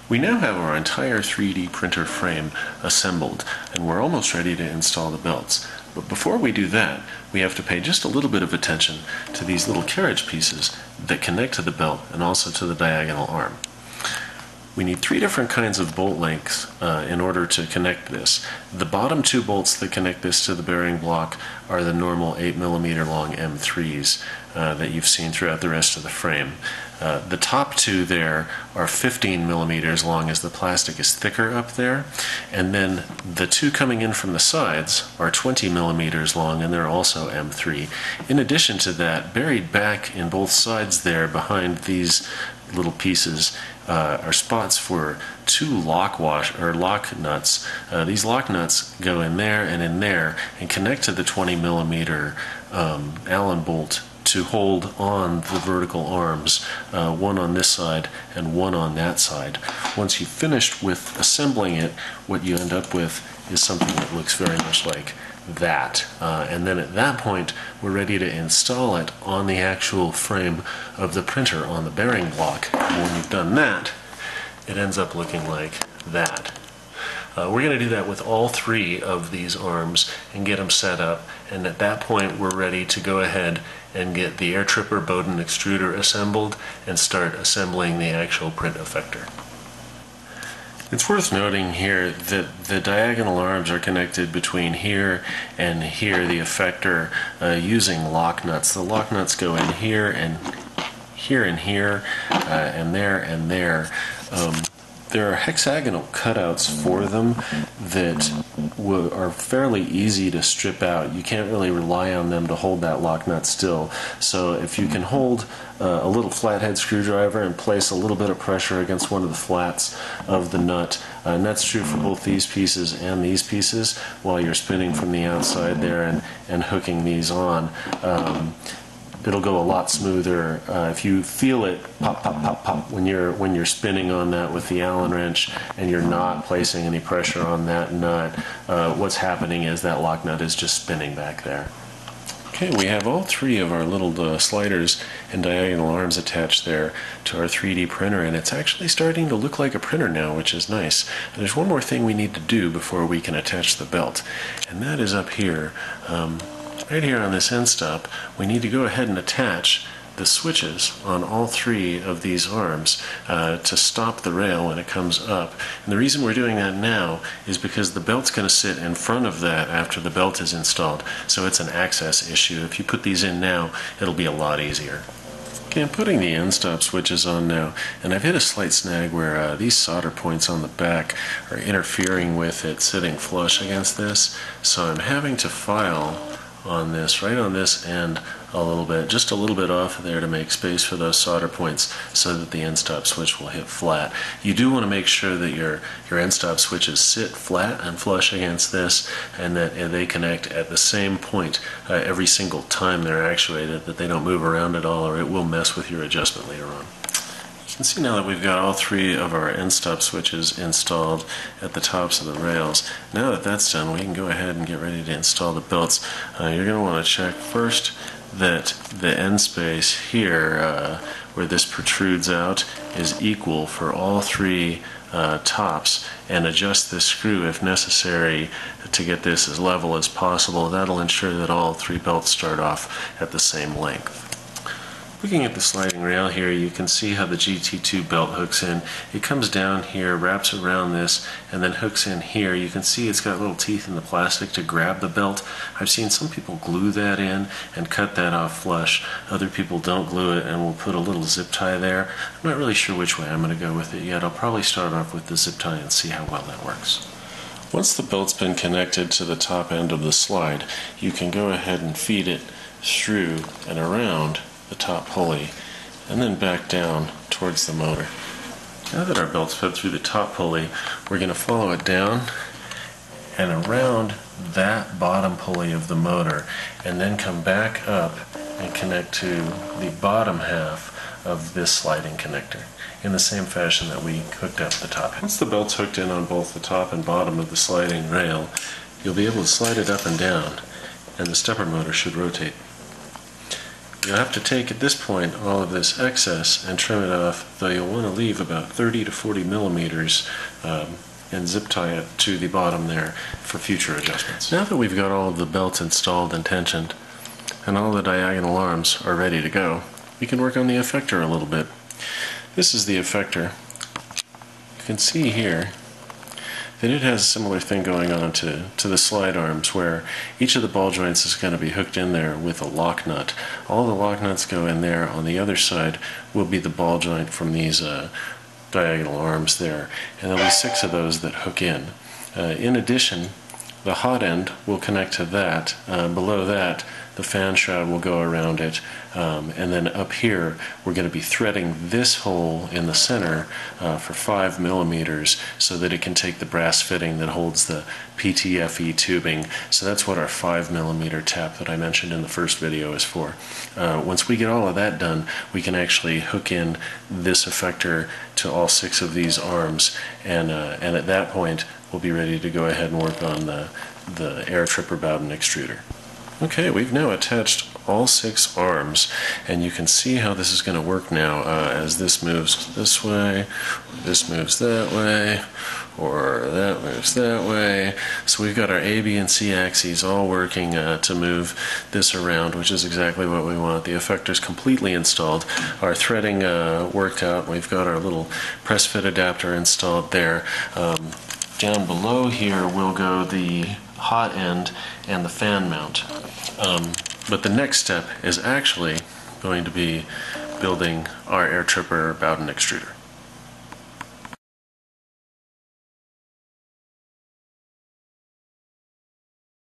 We now have our entire 3D printer frame assembled, and we're almost ready to install the belts. But before we do that, we have to pay just a little bit of attention to these little carriage pieces that connect to the belt and also to the diagonal arm. We need 3 different kinds of bolt lengths in order to connect this. The bottom 2 bolts that connect this to the bearing block are the normal 8mm long M3s that you've seen throughout the rest of the frame. The top 2 there are 15mm long as the plastic is thicker up there, and then the 2 coming in from the sides are 20mm long and they're also M3. In addition to that, buried back in both sides there behind these little pieces are spots for 2 lock nuts. These lock nuts go in there and connect to the 20mm Allen bolt to hold on the vertical arms, one on this side and one on that side. Once you've finished with assembling it, what you end up with is something that looks very much like that. And then at that point, we're ready to install it on the actual frame of the printer on the bearing block. And when you've done that, it ends up looking like that. We're going to do that with all 3 of these arms and get them set up, and at that point we're ready to go ahead and get the air tripper Bowden extruder assembled and start assembling the actual print effector. It's worth noting here that the diagonal arms are connected between here and here, the effector, using lock nuts. The lock nuts go in here and here and here, and there and there. There are hexagonal cutouts for them that are fairly easy to strip out. You can't really rely on them to hold that lock nut still. So if you can hold a little flathead screwdriver and place a little bit of pressure against one of the flats of the nut, and that's true for both these pieces and these pieces, while you're spinning from the outside there and hooking these on, it'll go a lot smoother if you feel it pop, pop, pop, pop when you're spinning on that with the Allen wrench and you're not placing any pressure on that nut. What's happening is that lock nut is just spinning back there. Okay, we have all 3 of our little sliders and diagonal arms attached there to our 3D printer, and it's actually starting to look like a printer now, which is nice. And there's one more thing we need to do before we can attach the belt, and that is up here. Right here on this end stop, we need to go ahead and attach the switches on all 3 of these arms to stop the rail when it comes up. And the reason we're doing that now is because the belt's going to sit in front of that after the belt is installed, so it's an access issue. If you put these in now, it'll be a lot easier. Okay, I'm putting the end stop switches on now, and I've hit a slight snag where these solder points on the back are interfering with it sitting flush against this, so I'm having to file on this, right on this end a little bit, just a little bit off of there to make space for those solder points so that the end stop switch will hit flat. You do want to make sure that your end stop switches sit flat and flush against this, and that they connect at the same point every single time they're actuated, that they don't move around at all, or it will mess with your adjustment later on. You can see now that we've got all 3 of our end stop switches installed at the tops of the rails. Now that that's done, we can go ahead and get ready to install the belts. You're going to want to check first that the end space here, where this protrudes out, is equal for all 3 tops, and adjust this screw if necessary to get this as level as possible. That'll ensure that all 3 belts start off at the same length. Looking at the sliding rail here, you can see how the GT2 belt hooks in. It comes down here, wraps around this, and then hooks in here. You can see it's got little teeth in the plastic to grab the belt. I've seen some people glue that in and cut that off flush. Other people don't glue it and will put a little zip tie there. I'm not really sure which way I'm going to go with it yet. I'll probably start off with the zip tie and see how well that works. Once the belt's been connected to the top end of the slide, you can go ahead and feed it through and around the top pulley and then back down towards the motor. Now that our belt's fed through the top pulley, we're going to follow it down and around that bottom pulley of the motor, and then come back up and connect to the bottom half of this sliding connector in the same fashion that we hooked up the top. Once the belt's hooked in on both the top and bottom of the sliding rail, you'll be able to slide it up and down, and the stepper motor should rotate. you'll have to take at this point all of this excess and trim it off, though you'll want to leave about 30 to 40 millimeters and zip tie it to the bottom there for future adjustments. Now that we've got all of the belts installed and tensioned and all the diagonal arms are ready to go, we can work on the effector a little bit. This is the effector. You can see here that it has a similar thing going on to the slide arms, where each of the ball joints is going to be hooked in there with a lock nut. All the lock nuts go in there. On the other side will be the ball joint from these diagonal arms there, and there'll be 6 of those that hook in. In addition, the hot end will connect to that. Below that, the fan shroud will go around it, and then up here we're going to be threading this hole in the center for 5 millimeters so that it can take the brass fitting that holds the PTFE tubing. So that's what our 5 millimeter tap that I mentioned in the first video is for. Once we get all of that done, we can actually hook in this effector to all 6 of these arms, and at that point we'll be ready to go ahead and work on the air tripper Bowden extruder. Okay, we've now attached all 6 arms, and you can see how this is going to work now as this moves this way, this moves that way, or that moves that way. So we've got our A, B, and C axes all working to move this around, which is exactly what we want. The effector's completely installed. Our threading worked out. We've got our little press fit adapter installed there. Down below here will go the hot end and the fan mount. But the next step is actually going to be building our air tripper Bowden extruder.